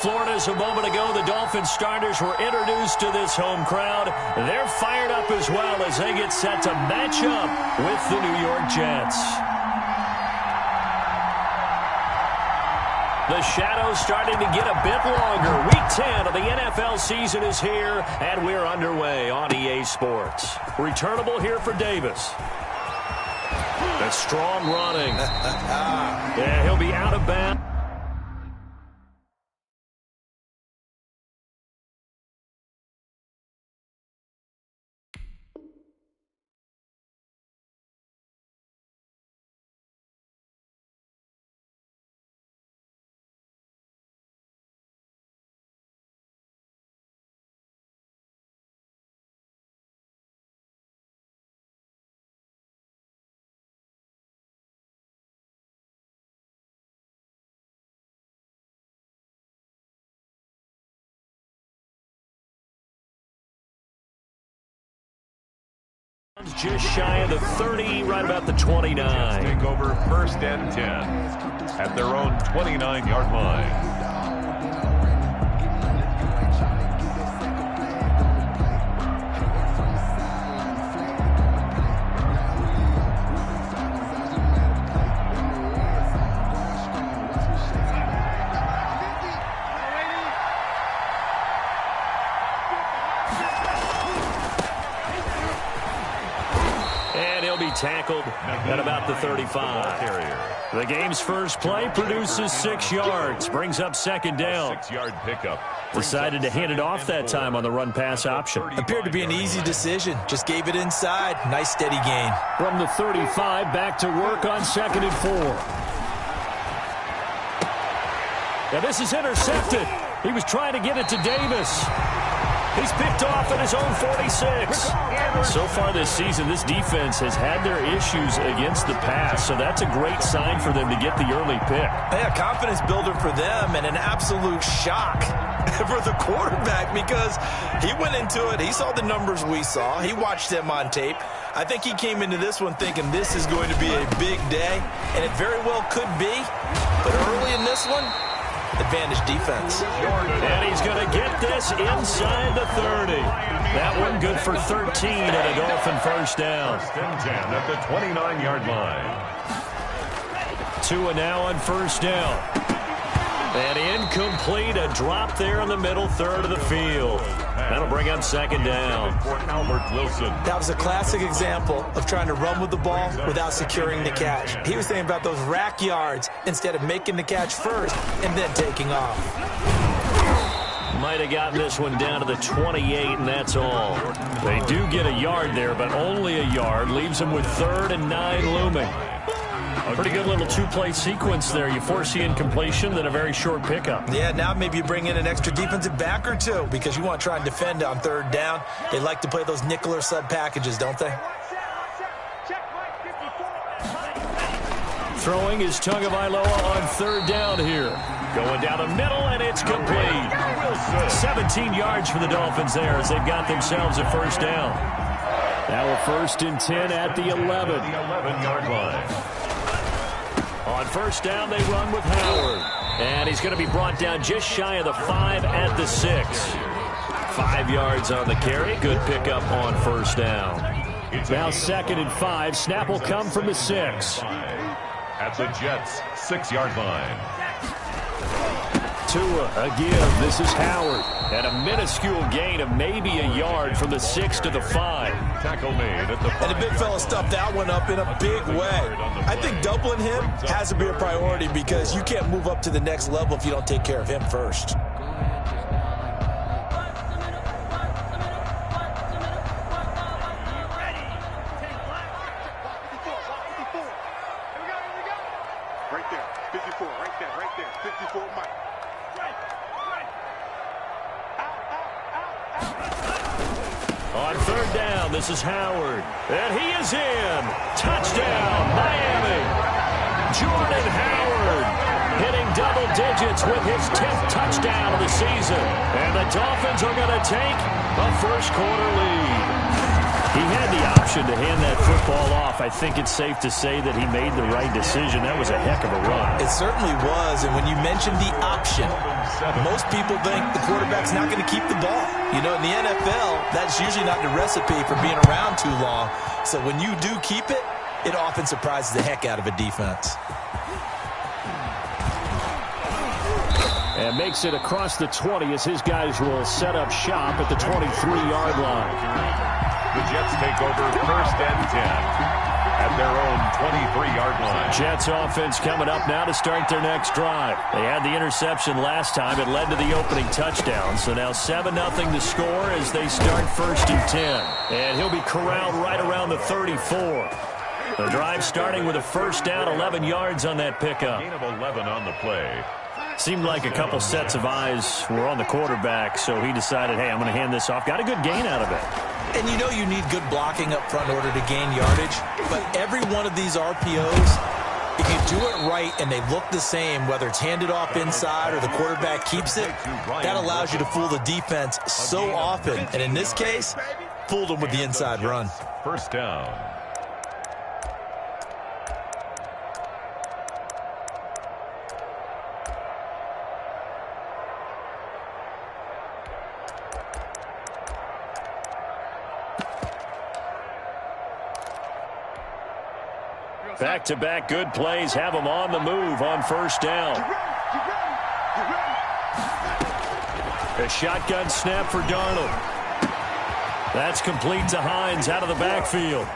Florida's a moment ago. The Dolphins starters were introduced to this home crowd. They're fired up as well as they get set to match up with the New York Jets. The shadow's starting to get a bit longer. Week 10 of the NFL season is here, and we're underway on EA Sports. Returnable here for Davis. That's strong running. Yeah, he'll be out of bounds. Just shy of the 30, right about the 29. Take over first and 10 at their own 29-yard line. Tackled at about the 35. The game's first play produces 6 yards, brings up second down. 6-yard pickup. Decided to hand it off that time on the run-pass option. Appeared to be an easy decision. Just gave it inside. Nice steady gain. From the 35, back to work on 2nd and 4. Now this is intercepted. He was trying to get it to Davis. He's picked off at his own 46. So far this season, this defense has had their issues against the pass, so that's a great sign for them to get the early pick. Yeah, confidence builder for them and an absolute shock for the quarterback because he went into it. He saw the numbers we saw. He watched them on tape. I think he came into this one thinking this is going to be a big day, and it very well could be. But early in this one, advantage defense. And he's going to get this inside the 30. That one good for 13 and a Dolphin first down. First and 10 at the 29-yard line. Tua now on first down. And incomplete, a drop there in the middle third of the field. That'll bring up second down. For Albert Wilson. That was a classic example of trying to run with the ball without securing the catch. He was thinking about those rack yards instead of making the catch first and then taking off. Might have gotten this one down to the 28, and that's all. They do get a yard there, but only a yard. Leaves them with 3rd and 9 looming. A pretty good little two-play sequence there. You force the incompletion, then a very short pickup. Yeah, now maybe you bring in an extra defensive back or two because you want to try and defend on 3rd down. They like to play those nickel or sub packages, don't they? Throwing is Tagovailoa on 3rd down here. Going down the middle, and it's complete. 17 yards for the Dolphins there as they've got themselves a first down. Now a 1st and 10 at the 11. The 11-yard line. On first down, they run with Howard. And he's going to be brought down just shy of the 5 at the 6. 5 yards on the carry. Good pickup on first down. Now 2nd and 5. Snap will come from the 6. At the Jets' 6-yard line. Tua again. This is Howard. And a minuscule gain of maybe a yard from the 6 to the 5. Tackle made at the 5. And the big fella stuffed that one up in a big way. I think doubling him has to be a priority because you can't move up to the next level if you don't take care of him first. Right there, 54, right there, 54, Mike. On 3rd down, this is Howard. And he is in. Touchdown, Miami. Jordan Howard hitting double digits with his 10th touchdown of the season. And the Dolphins are going to take a first quarter lead. He had the option to hand that football off. I think it's safe to say that he made the right decision. That was a heck of a run. It certainly was, and when you mentioned the option, most people think the quarterback's not going to keep the ball. You know, in the NFL, that's usually not the recipe for being around too long. So when you do keep it, it often surprises the heck out of a defense. And makes it across the 20 as his guys will set up shop at the 23-yard line. The Jets take over 1st and 10 at their own 23-yard line. Jets offense coming up now to start their next drive. They had the interception last time. It led to the opening touchdown. So now 7-0 to score as they start 1st and 10. And he'll be corralled right around the 34. The drive starting with a 1st down, 11 yards on that pickup. Gain of 11 on the play. Seemed like a couple sets of eyes were on the quarterback, so he decided, hey, I'm going to hand this off. Got a good gain out of it. And you know you need good blocking up front in order to gain yardage, but every one of these RPOs, if you do it right and they look the same, whether it's handed off inside or the quarterback keeps it, that allows you to fool the defense so often. And in this case, fooled them with the inside run. 1st down. Back-to-back good plays have them on the move on 1st down. A shotgun snap for Darnold. That's complete to Hines out of the backfield.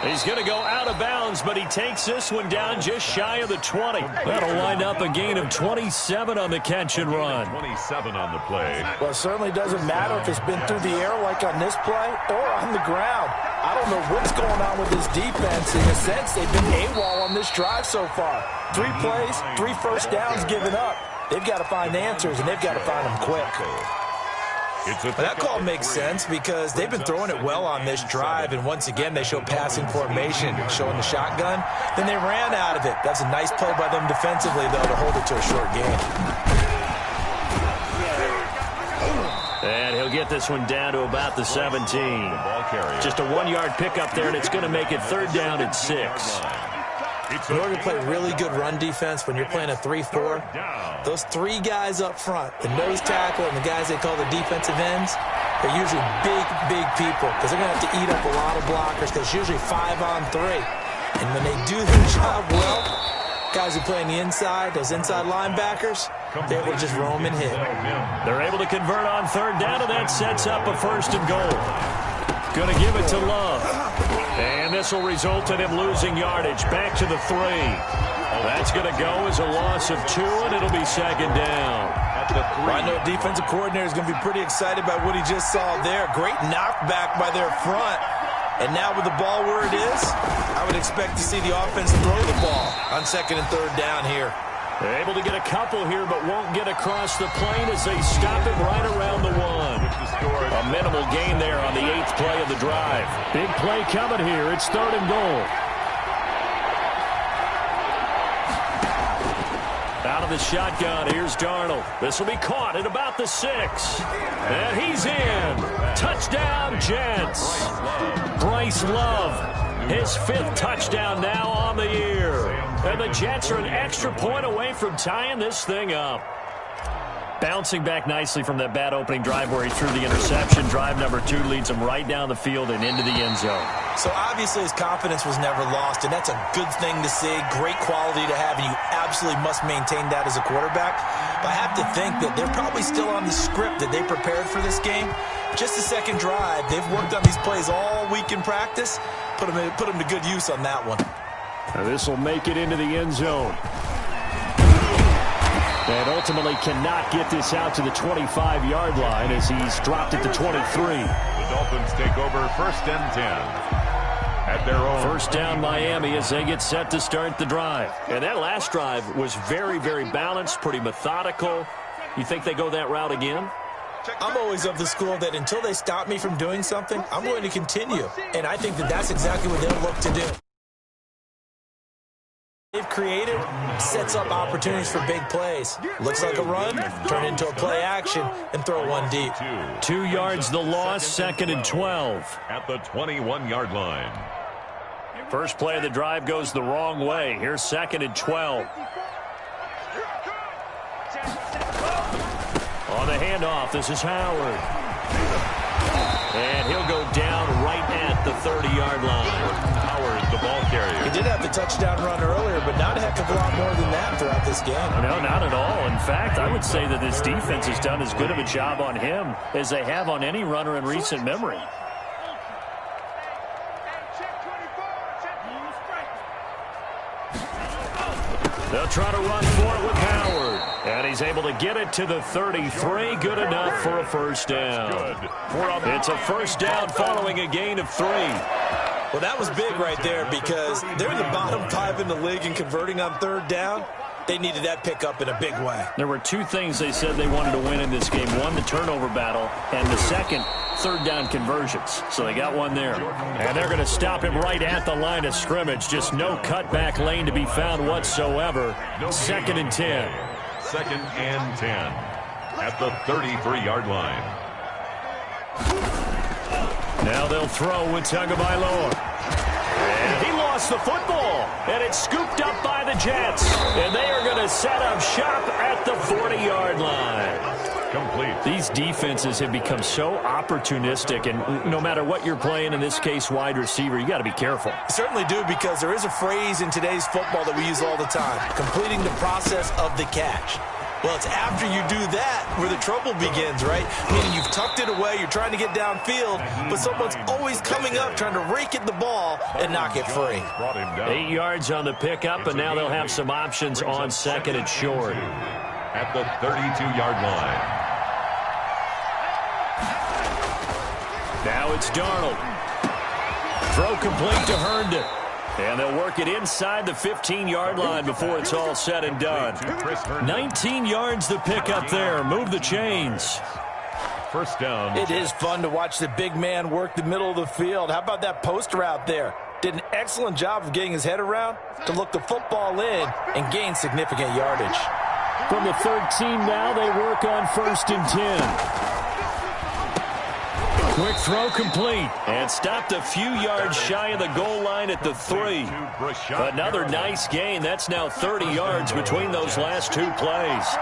He's going to go out of bounds, but he takes this one down just shy of the 20. That'll wind up a gain of 27 on the catch and run. 27 on the play. Well, it certainly doesn't matter if it's been through the air like on this play or on the ground. I don't know what's going on with this defense. In a sense, they've been AWOL on this drive so far. 3 plays, 3 1st downs given up. They've got to find answers, and they've got to find them quick. That call makes sense because they've been throwing it well on this drive, and once again they show passing formation, showing the shotgun. Then they ran out of it. That's a nice play by them defensively, though, to hold it to a short gain. And he'll get this one down to about the 17. Just a 1-yard pickup there, and it's going to make it 3rd down at 6. In order to play really good run defense when you're playing a 3-4, those 3 guys up front, the nose tackle and the guys they call the defensive ends, they're usually big people because they're going to have to eat up a lot of blockers because it's usually 5 on 3. And when they do their job well, guys who play on the inside, those inside linebackers, they're able to just roam and hit. They're able to convert on 3rd down, and that sets up a 1st and goal. Going to give it to Love. And this will result in him losing yardage. Back to the 3. That's going to go as a loss of 2, and it'll be 2nd down. I know defensive coordinator is going to be pretty excited by what he just saw there. Great knockback by their front. And now with the ball where it is, I would expect to see the offense throw the ball on 2nd and 3rd down here. They're able to get a couple here, but won't get across the plane as they stop it right around the 1. A minimal gain there on the 8th play of the drive. Big play coming here. It's 3rd and goal. Out of the shotgun, here's Darnold. This will be caught at about the 6. And he's in. Touchdown, Jets. Bryce Love, his 5th touchdown now on the year. And the Jets are an extra point away from tying this thing up. Bouncing back nicely from that bad opening drive where he threw the interception. Drive number 2 leads him right down the field and into the end zone. So obviously his confidence was never lost, and that's a good thing to see. Great quality to have, and you absolutely must maintain that as a quarterback. But I have to think that they're probably still on the script that they prepared for this game. Just the 2nd drive. They've worked on these plays all week in practice. Put them to good use on that one. This will make it into the end zone. And ultimately cannot get this out to the 25-yard line as he's dropped it to 23. The Dolphins take over 1st and 10 at their own. 1st down Miami as they get set to start the drive. And that last drive was very, very balanced, pretty methodical. You think they go that route again? I'm always of the school that until they stop me from doing something, I'm going to continue. And I think that that's exactly what they'll look to do. they've created sets up opportunities for big plays. Looks like a run, turn into a play action, and throw one deep. 2 yards the loss, 2nd and 12. At the 21-yard line. First play of the drive goes the wrong way. Here's 2nd and 12. On the handoff, this is Howard. And he'll go down right at the 30-yard line. Howard, the ball carrier. He did have the touchdown run earlier, but not a heck of a lot more than that throughout this game. No, not at all. In fact, I would say that this defense has done as good of a job on him as they have on any runner in recent memory. They'll try to run for it with Howard. And he's able to get it to the 33. Good enough for a first down. It's a first down following a gain of 3. Well, that was big right there because they're in the bottom 5 in the league in converting on 3rd down. They needed that pickup in a big way. There were 2 things they said they wanted to win in this game. One, the turnover battle, and the second, 3rd down conversions. So they got one there. And they're going to stop him right at the line of scrimmage. Just no cutback lane to be found whatsoever. 2nd and 10. 2nd and 10. At the 33-yard line. Now they'll throw with Tagovailoa. And he lost the football. And it's scooped up by the Jets. And they are going to set up shop at the 40-yard line. Complete. These defenses have become so opportunistic, and no matter what you're playing, in this case wide receiver, you got to be careful. You certainly do, because there is a phrase in today's football that we use all the time, completing the process of the catch. Well, it's after you do that where the trouble begins, right? Meaning you've tucked it away, you're trying to get downfield, but someone's always coming up trying to rake at the ball and knock it free. 8 yards on the pickup, and now they'll have some options on 2nd and short. At the 32-yard line. Now it's Darnold. Throw complete to Herndon. And they'll work it inside the 15-yard line before it's all said and done. 19 yards the pickup there. Move the chains. First down. It is fun to watch the big man work the middle of the field. How about that post route there? Did an excellent job of getting his head around to look the football in and gain significant yardage. From the 13 now, they work on 1st and 10. Quick throw complete. And stopped a few yards shy of the goal line at the 3. Another nice gain. That's now 30 yards between those last 2 plays.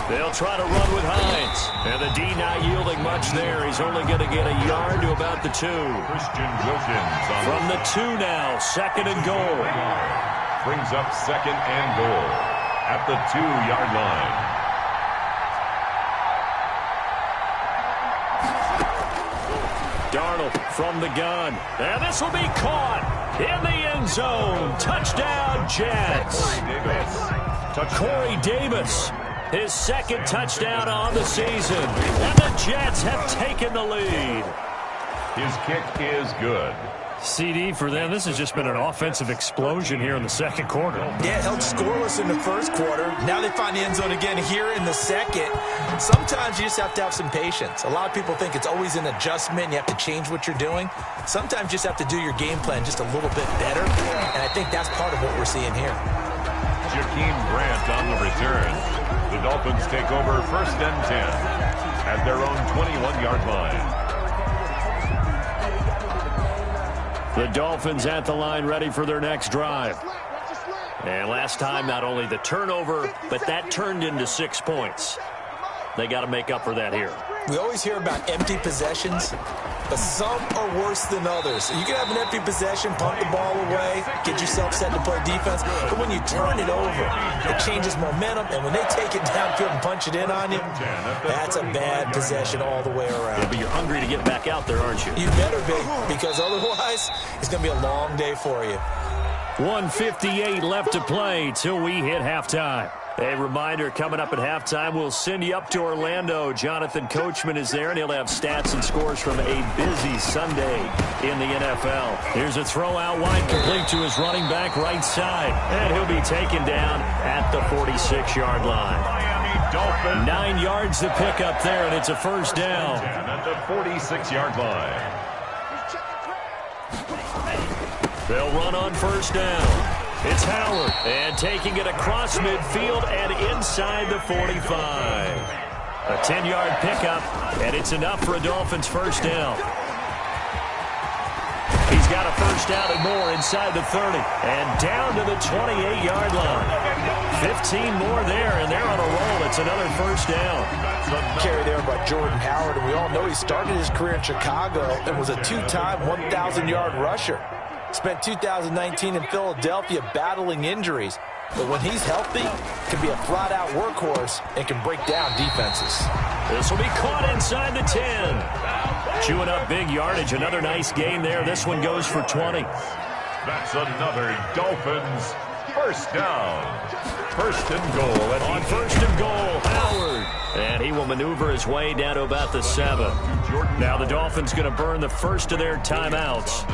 They'll try to run with Hines. And the D not yielding much there. He's only going to get a yard to about the 2. Christian Wilkins From the 2 now, 2nd and goal. brings up 2nd and goal at the 2-yard line. Darnold from the gun. And this will be caught in the end zone. Touchdown, Jets. Corey Davis, his 2nd touchdown on the season. And the Jets have taken the lead. His kick is good. CD for them. This has just been an offensive explosion here in the 2nd quarter. Yeah, held scoreless in the 1st quarter. Now they find the end zone again here in the 2nd. Sometimes you just have to have some patience. A lot of people think it's always an adjustment. You have to change what you're doing. Sometimes you just have to do your game plan just a little bit better. And I think that's part of what we're seeing here. Jakeem Grant on the return. The Dolphins take over 1st and 10 at their own 21-yard line. The Dolphins at the line ready for their next drive. And last time, not only the turnover, but that turned into 6 points. They got to make up for that here. We always hear about empty possessions, but some are worse than others. You can have an empty possession, punt the ball away, get yourself set to play defense, but when you turn it over, it changes momentum, and when they take it downfield and punch it in on you, that's a bad possession all the way around. Yeah, but you're hungry to get back out there, aren't you? You better be, because otherwise, it's going to be a long day for you. 1:58 left to play till we hit halftime. A reminder, coming up at halftime, we'll send you up to Orlando. Jonathan Coachman is there, and he'll have stats and scores from a busy Sunday in the NFL. Here's a throw out wide, complete to his running back right side. And he'll be taken down at the 46-yard line. 9 yards to pick up there, and it's a first down. At the 46-yard line. They'll run on first down. It's Howard, and taking it across midfield and inside the 45. A 10-yard pickup, and it's enough for a Dolphins first down. He's got a first down and more inside the 30, and down to the 28-yard line. 15 more there, and they're on a roll. It's another first down. Carry there by Jordan Howard, and we all know he started his career in Chicago and was a two-time 1,000-yard rusher. Spent 2019 in Philadelphia battling injuries, but when he's healthy, can be a flat-out workhorse and can break down defenses. This will be caught inside the 10. Chewing up big yardage. Another nice gain there. This one goes for 20. That's another Dolphins first down. First and goal. On first and goal, Howard. And he will maneuver his way down to about the 7. Now the Dolphins going to burn the first of their timeouts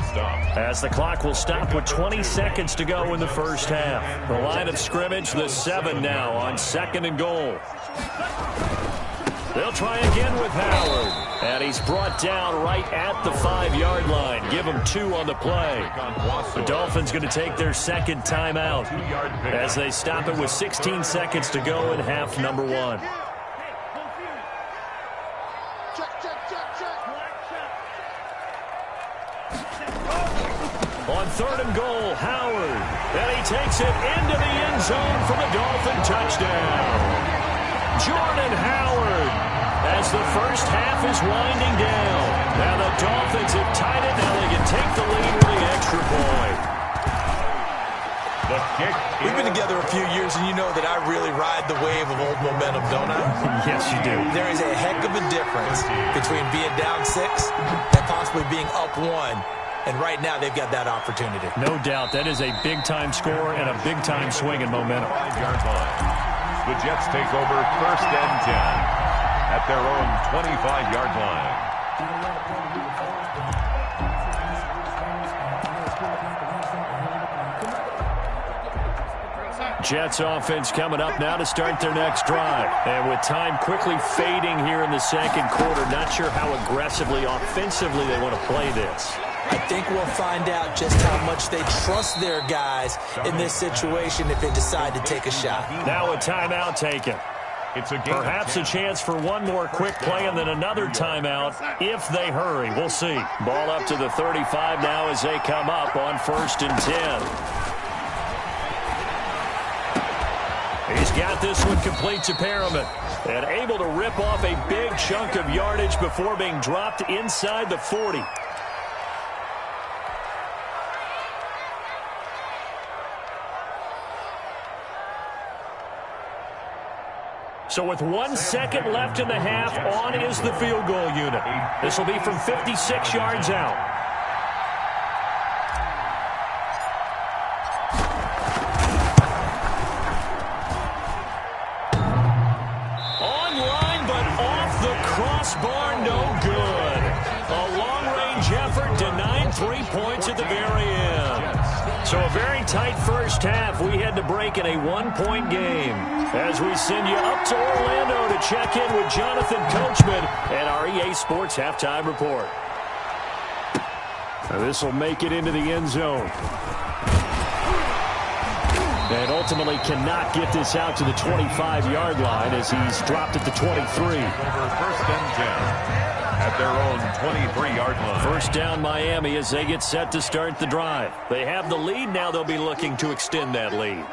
as the clock will stop with 20 seconds to go in the first half. The line of scrimmage, the 7 now on second and goal. They'll try again with Howard. And he's brought down right at the 5-yard line. Give him 2 on the play. The Dolphins going to take their second timeout as they stop it with 16 seconds to go in half number 1. On third and goal, Howard. And he takes it into the end zone for the Dolphin touchdown. Jordan Howard as the first half is winding down. Now the Dolphins have tied it. Now they can take the lead with the extra point. The kick. We've been together a few years, and you know that I really ride the wave of old momentum, don't I? Yes, you do. There is a heck of a difference between being down 6 and possibly being up 1. And right now, they've got that opportunity. No doubt. That is a big-time score and a big-time swing in momentum. 5-yard line. The Jets take over first and 10 at their own 25-yard line. Jets offense coming up now to start their next drive. And with time quickly fading here in the second quarter, not sure how aggressively, offensively they want to play this. I think we'll find out just how much they trust their guys in this situation if they decide to take a shot. Now a timeout taken. It's a game. Perhaps a chance for one more quick play and then another timeout if they hurry. We'll see. Ball up to the 35 now as they come up on first and 10. He's got this one complete to Perriman and able to rip off a big chunk of yardage before being dropped inside the 40. So with 1 second left in the half, on is the field goal unit. This will be from 56 yards out. Online, but off the crossbar, no good. A long-range effort denied 3 points at the very end. So a very tight first half. We had to break in a 1-point game. As we send you up to Orlando to check in with Jonathan Coachman and our EA Sports Halftime Report. This will make it into the end zone. And ultimately cannot get this out to the 25-yard line as he's dropped at the 23. First and 10 at their own 23-yard line. First down Miami as they get set to start the drive. They have the lead. Now they'll be looking to extend that lead.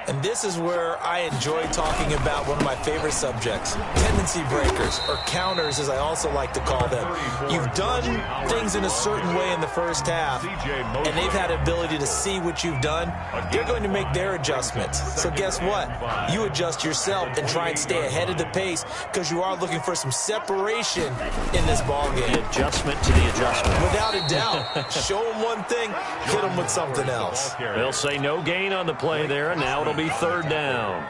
And this is where I enjoy talking about one of my favorite subjects, tendency breakers, or counters as I also like to call them. You've done things in a certain way in the first half, and they've had the ability to see what you've done. They're going to make their adjustments. So guess what? You adjust yourself and try and stay ahead of the pace because you are looking for some separation in this ballgame. The adjustment to the adjustment. Without a doubt. Show them one thing, hit them with something else. They'll say no gain on the play there, and now it'll be third down.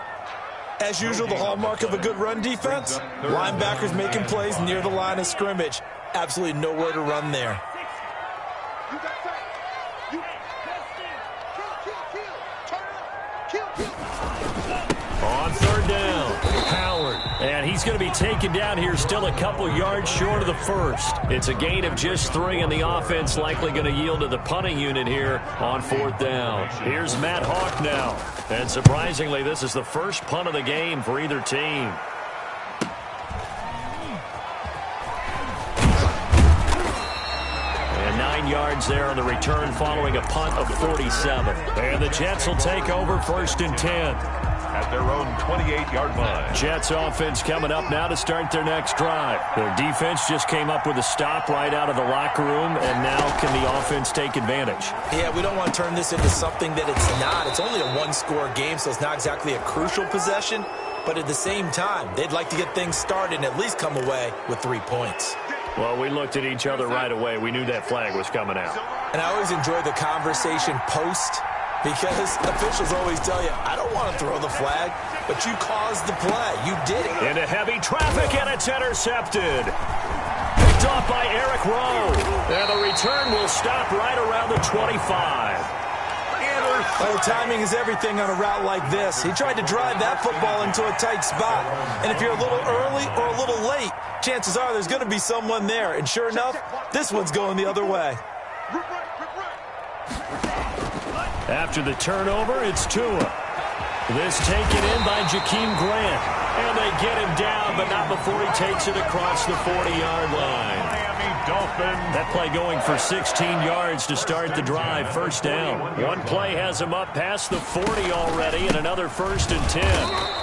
As usual, the hallmark of a good run defense, linebackers making plays near the line of scrimmage. Absolutely nowhere to run there. On third down, Howard, And he's going to be taken down here, still a couple yards short of the first. It's a gain of just 3, and the offense likely going to yield to the punting unit here on 4th down. Here's Matt Hawk now. And surprisingly, this is the first punt of the game for either team. And 9 yards there on the return following a punt of 47. And the Jets will take over 1st and 10. At their own 28-yard line. Jets offense coming up now to start their next drive. Their defense just came up with a stop right out of the locker room, and now can the offense take advantage? Yeah, we don't want to turn this into something that it's not. It's only a one-score game, so it's not exactly a crucial possession. But at the same time, they'd like to get things started and at least come away with 3 points. Well, we looked at each other right away. We knew that flag was coming out. And I always enjoy the conversation post, because officials always tell you, I don't want to throw the flag, but you caused the play. You did it. Into heavy traffic, and it's intercepted. Picked off by Eric Rowe. And the return will stop right around the 25. Oh, timing is everything on a route like this. He tried to drive that football into a tight spot. And if you're a little early or a little late, chances are there's going to be someone there. And sure enough, this one's going the other way. After the turnover, it's Tua. This taken in by Jakeem Grant. And they get him down, but not before he takes it across the 40-yard line. Miami Dolphins. That play going for 16 yards to start the drive. 1st down. One play has him up past the 40 already, and another 1st and 10.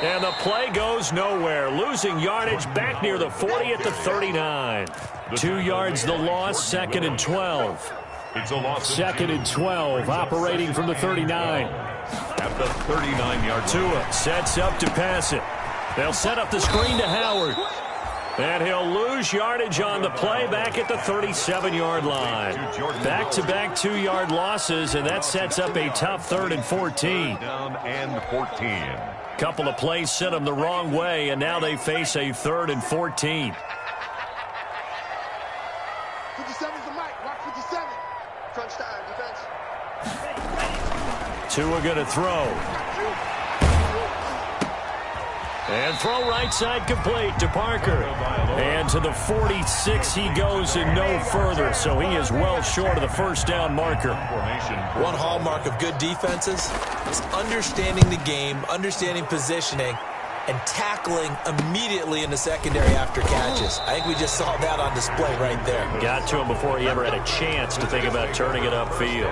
And the play goes nowhere. Losing yardage back near the 40 at the 39. 2 yards the loss, 2nd and 12. It's a loss. 2nd and 12, operating from the 39. At the 39-yard Tua sets up to pass it. They'll set up the screen to Howard. And he'll lose yardage on the play back at the 37-yard line. Back-to-back 2-yard losses, and that sets up a tough 3rd and 14. Down and 14. Couple of plays sent them the wrong way, and now they face a 3rd and 14. 57's the mic. Rock 57. Crunch time, defense. Tua going to throw. And throw right side complete to Parker. And to the 46 he goes and no further. So he is well short of the 1st down marker. One hallmark of good defenses is understanding the game, understanding positioning, and tackling immediately in the secondary after catches. I think we just saw that on display right there. Got to him before he ever had a chance to think about turning it upfield.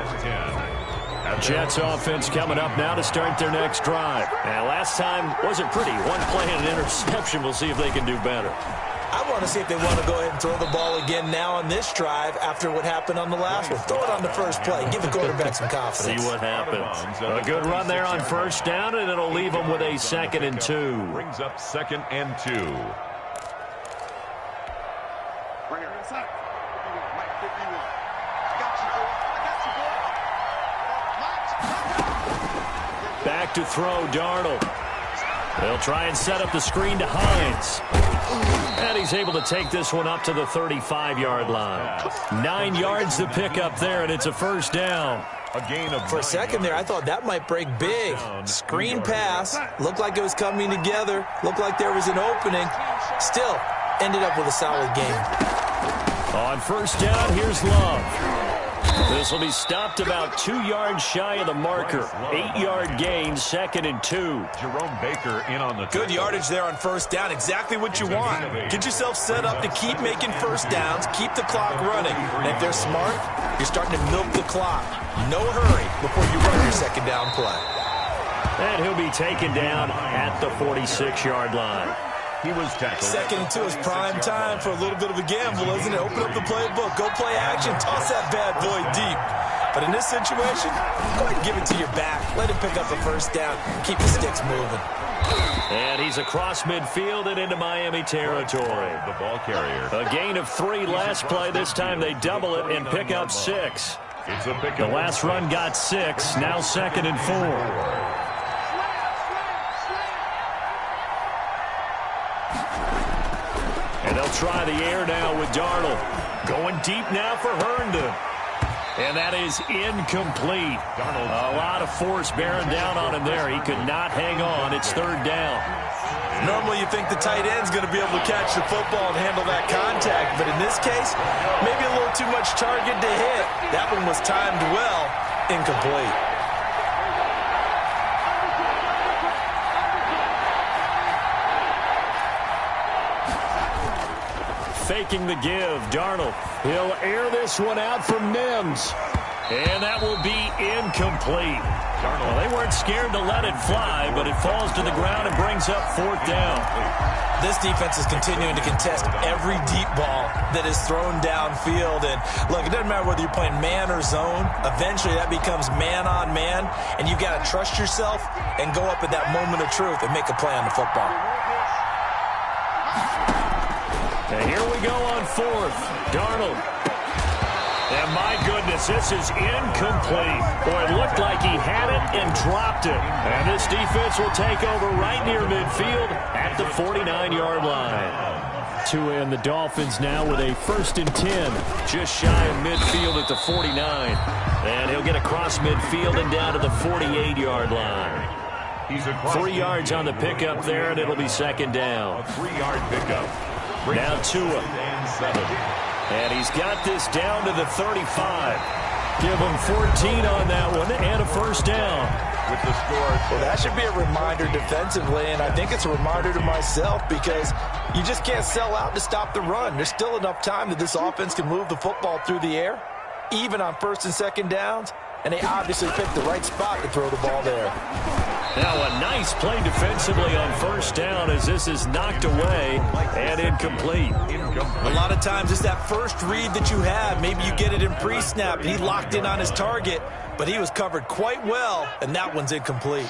Jets offense coming up now to start their next drive. And last time wasn't pretty. One play and an interception. We'll see if they can do better. I want to see if they want to go ahead and throw the ball again now on this drive after what happened on the last one. Throw it on the first play. Give the quarterback some confidence. See what happens. A good run there on 1st down, and it'll leave them with a 2nd and 2. Brings up 2nd and 2. Right here. Mike 51. I got you, boy. Back to throw, Darnold. They'll try and set up the screen to Hines. And he's able to take this one up to the 35-yard line. 9 yards to pick up there, and it's a 1st down. A gain of For a second there, I thought that might break big. Screen pass. Looked like it was coming together. Looked like there was an opening. Still, ended up with a solid game. On 1st down, here's Love. This will be stopped about 2 yards shy of the marker. 8-yard gain, 2nd and 2. Jerome Baker in on the Good yardage there on 1st down. Exactly what you want. Get yourself set up to keep making 1st downs, keep the clock running. And if they're smart, you're starting to milk the clock. No hurry before you run your 2nd down play. And he'll be taken down at the 46-yard line. He was tackled. 2nd and 2 is prime time for a little bit of a gamble, isn't it? Open up the playbook, go play action, toss that bad boy deep. But in this situation, go ahead and give it to your back. Let him pick up the 1st down, keep the sticks moving. And he's across midfield and into Miami territory. The ball carrier. A gain of 3 last play. This time they double it and pick up 6. It's a pick The up. last run got 6, now 2nd and 4. And they'll try the air now with Darnold. Going deep now for Herndon. And that is incomplete. A lot of force bearing down on him there. He could not hang on. It's 3rd down. Normally you think the tight end's going to be able to catch the football and handle that contact, but in this case, maybe a little too much target to hit. That one was timed well, incomplete. Faking the give, Darnold. He'll air this one out for Mims. And that will be incomplete. Well, they weren't scared to let it fly, but it falls to the ground and brings up 4th down. This defense is continuing to contest every deep ball that is thrown downfield. And, look, it doesn't matter whether you're playing man or zone. Eventually, that becomes man-on-man, and you've got to trust yourself and go up at that moment of truth and make a play on the football. And here we go on 4th. Darnold. And my goodness, this is incomplete. Boy, it looked like he had it and dropped it. And this defense will take over right near midfield at the 49-yard line. To end the Dolphins now with a 1st and 10. Just shy of midfield at the 49. And he'll get across midfield and down to the 48-yard line. 3 yards on the pickup there, and it'll be 2nd down. A 3-yard pickup. Now Tua. And he's got this down to the 35. Give him 14 on that one and a 1st down. With the score. Well, that should be a reminder defensively, and I think it's a reminder to myself because you just can't sell out to stop the run. There's still enough time that this offense can move the football through the air, even on 1st and 2nd downs, and they obviously picked the right spot to throw the ball there. Now a nice play defensively on 1st down as this is knocked away and incomplete. A lot of times it's that first read that you have. Maybe you get it in pre-snap. He locked in on his target, but he was covered quite well, and that one's incomplete.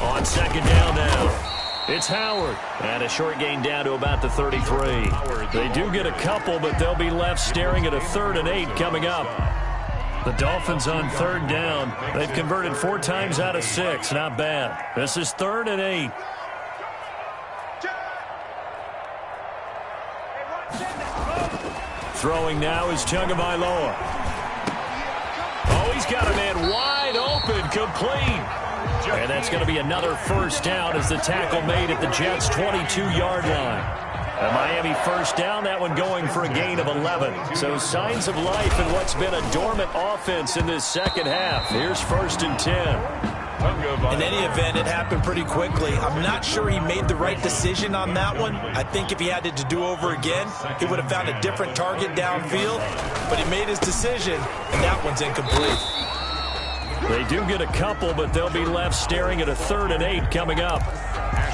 On 2nd down now. It's Howard. And a short gain down to about the 33. They do get a couple, but they'll be left staring at a 3rd and 8 coming up. The Dolphins on 3rd down. They've converted 4 times out of 6. Not bad. This is 3rd and 8. Throwing now is Tagovailoa. Oh, he's got a man wide open, complete. And that's going to be another 1st down as the tackle made at the Jets' 22-yard line. A Miami 1st down, that one going for a gain of 11. So signs of life in what's been a dormant offense in this 2nd half. Here's 1st and 10. In any event, it happened pretty quickly. I'm not sure he made the right decision on that one. I think if he had it to do over again, he would have found a different target downfield. But he made his decision, and that one's incomplete. They do get a couple, but they'll be left staring at a 3rd and 8 coming up.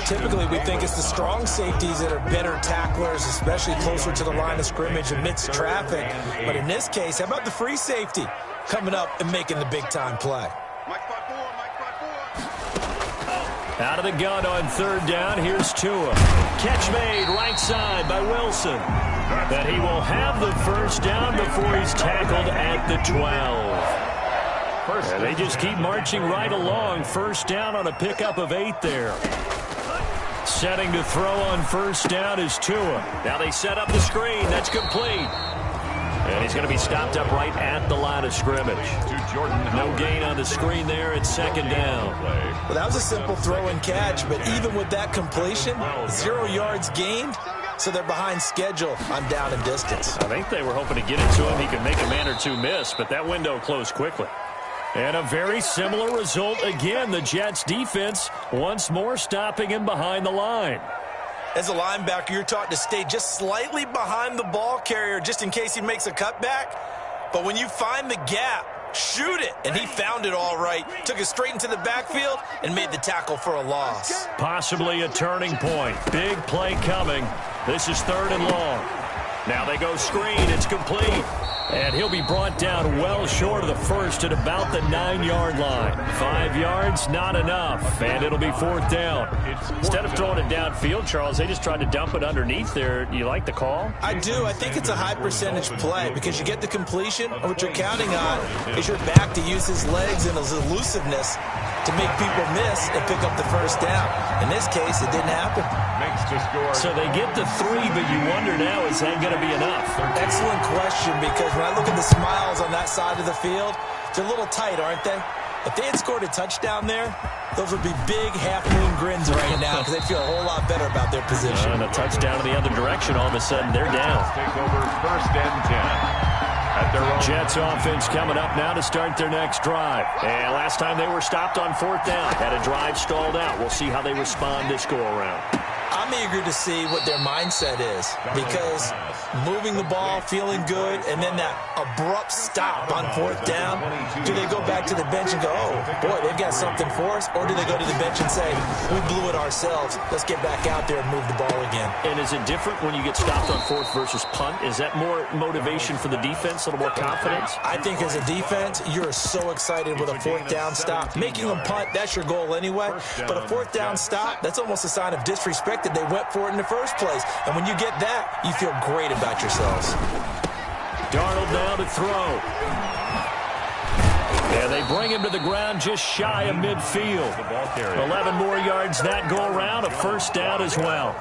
Typically, we think it's the strong safeties that are better tacklers, especially closer to the line of scrimmage amidst traffic. But in this case, how about the free safety coming up and making the big-time play? Out of the gun on 3rd down, here's Tua. Catch made right side by Wilson. But he will have the 1st down before he's tackled at the 12. And they just keep marching right along. 1st down on a pickup of 8 there. Setting to throw on 1st down is Tua. Now they set up the screen. That's complete. And he's going to be stopped up right at the line of scrimmage. No gain on the screen there. It's 2nd down. Well, that was a simple throw and catch, but even with that completion, 0 yards gained, so they're behind schedule on down and distance. I think they were hoping to get it to him. He could make a man or two miss, but that window closed quickly. And a very similar result again. The Jets defense once more stopping him behind the line. As a linebacker, you're taught to stay just slightly behind the ball carrier just in case he makes a cutback. But when you find the gap, shoot it. And he found it all right. Took it straight into the backfield and made the tackle for a loss. Possibly a turning point. Big play coming. This is 3rd and long. Now they go screen. It's complete. And he'll be brought down well short of the 1st at about the 9-yard line. 5 yards, not enough. And it'll be 4th down. Instead of throwing it downfield, Charles, they just tried to dump it underneath there. You like the call? I do. I think it's a high percentage play because you get the completion, and what you're counting on is your back to use his legs and his elusiveness to make people miss and pick up the 1st down. In this case, it didn't happen. So they get the 3, but you wonder now, is that going to be enough? Excellent question, because when I look at the smiles on that side of the field, they're a little tight, aren't they? If they had scored a touchdown there, those would be big half-moon grins right now because they feel a whole lot better about their position. And a touchdown in the other direction, all of a sudden they're down. Take over 1st and 10. At their own Jets offense coming up now to start their next drive. And last time they were stopped on 4th down. Had a drive stalled out. We'll see how they respond this go-around. I'm eager to see what their mindset is because moving the ball, feeling good, and then that abrupt stop on 4th down, do they go back to the bench and go, oh, boy, they've got something for us? Or do they go to the bench and say, we blew it ourselves, let's get back out there and move the ball again? And is it different when you get stopped on 4th versus punt? Is that more motivation for the defense, a little more confidence? I think as a defense, you're so excited with a 4th down stop. Making them punt, that's your goal anyway. But a 4th down stop, that's almost a sign of disrespect that they went for it in the first place. And when you get that, you feel great about yourselves. Darnold now to throw. And they bring him to the ground just shy of midfield. 11 more yards that go around, a 1st down as well.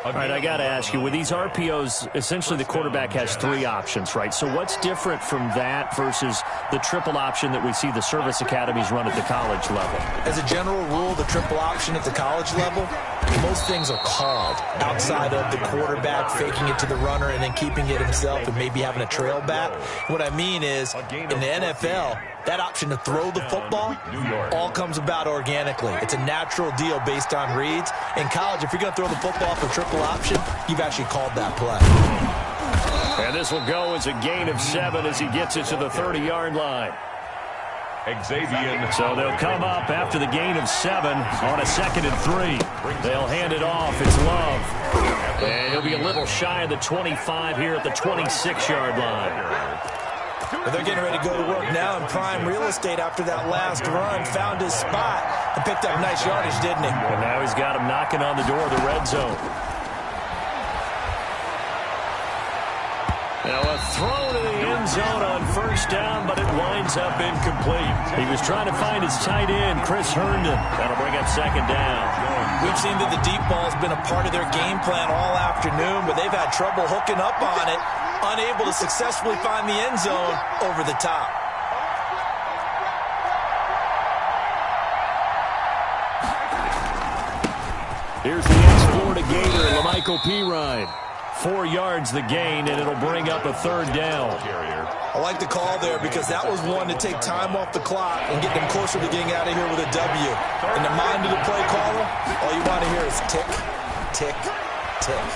All right, I got to ask you, with these RPOs, essentially the quarterback has 3 options, right? So what's different from that versus the triple option that we see the service academies run at the college level? As a general rule, the triple option at the college level, most things are called outside of the quarterback faking it to the runner and then keeping it himself and maybe having a trail back. What I mean is, in the NFL, that option to throw the football all comes about organically. It's a natural deal based on reads. In college, if you're going to throw the football for triple option, you've actually called that play. And this will go as a gain of 7 as he gets it to the 30-yard line. Xavier. So they'll come up after the gain of 7 on a 2nd and 3. They'll hand it off. It's Love. And he'll be a little shy of the 25 here at the 26-yard line. They're getting ready to go to work now in prime real estate after that last run. Found his spot and picked up nice yardage, didn't he? And now he's got him knocking on the door of the red zone. Now a throw to the end zone on 1st down, but it winds up incomplete. He was trying to find his tight end, Chris Herndon. That'll bring up 2nd down. We've seen that the deep ball's been a part of their game plan all afternoon, but they've had trouble hooking up on it, unable to successfully find the end zone over the top. Here's the ex-Florida Gator, LaMichael Pirine. 4 yards the gain, and it'll bring up a 3rd down. I like the call there because that was one to take time off the clock and get them closer to getting out of here with a W. In the mind of the play caller, all you want to hear is tick, tick, tick.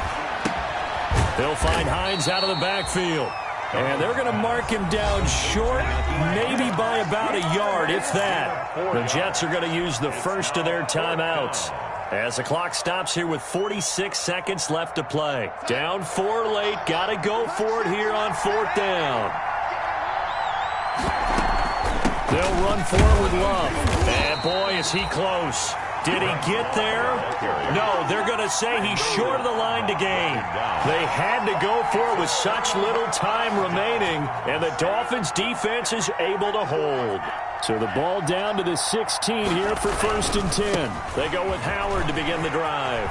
They'll find Hines out of the backfield. And they're going to mark him down short, maybe by about a yard, if that. The Jets are going to use the first of their timeouts as the clock stops here with 46 seconds left to play. Down 4 late, got to go for it here on 4th down. They'll run for it with Love. And boy, is he close. Did he get there? No, they're going to say he's short of the line to gain. They had to go for it with such little time remaining, and the Dolphins' defense is able to hold. So the ball down to the 16 here for 1st and 10. They go with Howard to begin the drive.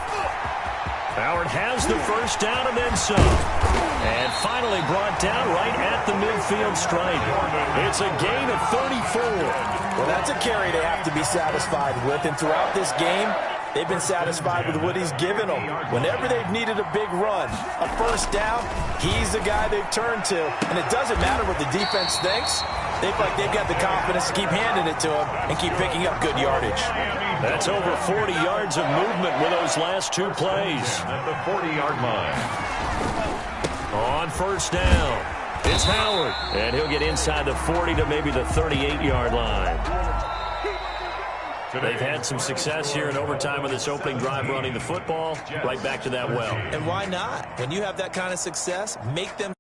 Howard has the 1st down and then some. And finally brought down right at the midfield stripe. It's a gain of 34. Well, that's a carry they have to be satisfied with. And throughout this game, they've been satisfied with what he's given them. Whenever they've needed a big run, a 1st down, he's the guy they've turned to. And it doesn't matter what the defense thinks. They feel like they've got the confidence to keep handing it to him and keep picking up good yardage. That's over 40 yards of movement with those last 2 plays. At the 40-yard line. On 1st down, it's Howard. And he'll get inside the 40 to maybe the 38-yard line. They've had some success here in overtime with this opening drive running the football. Right back to that well. And why not? When you have that kind of success, make them